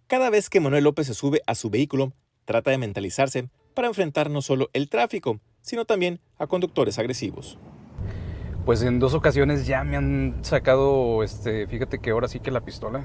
Cada vez que Manuel López se sube a su vehículo, trata de mentalizarse para enfrentar no solo el tráfico, sino también a conductores agresivos. Pues en 2 ocasiones ya me han sacado, fíjate que ahora sí que la pistola.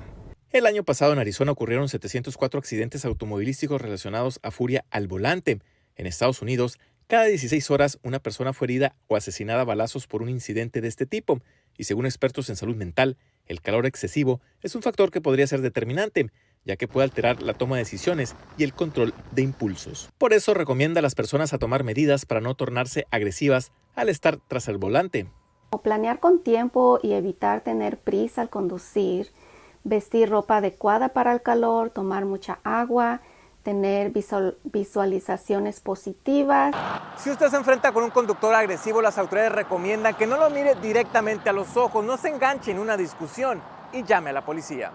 El año pasado en Arizona ocurrieron 704 accidentes automovilísticos relacionados a furia al volante. En Estados Unidos, cada 16 horas una persona fue herida o asesinada a balazos por un incidente de este tipo. Y según expertos en salud mental, el calor excesivo es un factor que podría ser determinante, ya que puede alterar la toma de decisiones y el control de impulsos. Por eso recomienda a las personas a tomar medidas para no tornarse agresivas al estar tras el volante. Planear con tiempo y evitar tener prisa al conducir, vestir ropa adecuada para el calor, tomar mucha agua, tener visualizaciones positivas. Si usted se enfrenta con un conductor agresivo, las autoridades recomiendan que no lo mire directamente a los ojos, no se enganche en una discusión y llame a la policía.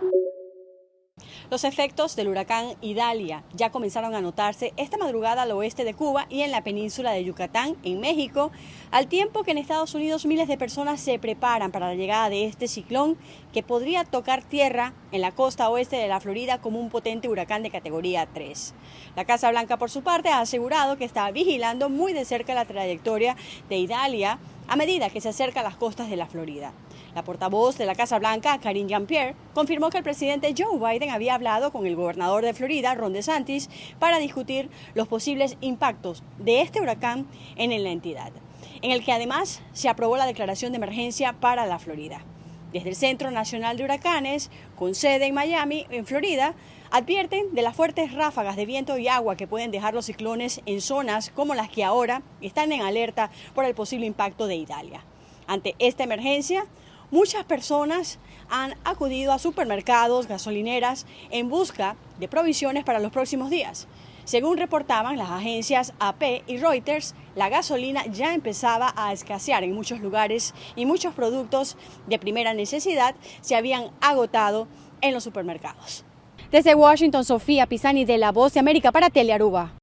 Los efectos del huracán Idalia ya comenzaron a notarse esta madrugada al oeste de Cuba y en la península de Yucatán, en México, al tiempo que en Estados Unidos miles de personas se preparan para la llegada de este ciclón que podría tocar tierra en la costa oeste de la Florida como un potente huracán de categoría 3. La Casa Blanca, por su parte, ha asegurado que está vigilando muy de cerca la trayectoria de Idalia a medida que se acerca a las costas de la Florida. La portavoz de la Casa Blanca, Karine Jean-Pierre, confirmó que el presidente Joe Biden había hablado con el gobernador de Florida, Ron DeSantis, para discutir los posibles impactos de este huracán en la entidad, en el que además se aprobó la declaración de emergencia para la Florida. Desde el Centro Nacional de Huracanes, con sede en Miami, en Florida, advierten de las fuertes ráfagas de viento y agua que pueden dejar los ciclones en zonas como las que ahora están en alerta por el posible impacto de Idalia. Ante esta emergencia, muchas personas han acudido a supermercados, gasolineras, en busca de provisiones para los próximos días. Según reportaban las agencias AP y Reuters, la gasolina ya empezaba a escasear en muchos lugares y muchos productos de primera necesidad se habían agotado en los supermercados. Desde Washington, Sofía Pisani de La Voz de América para Telearuba.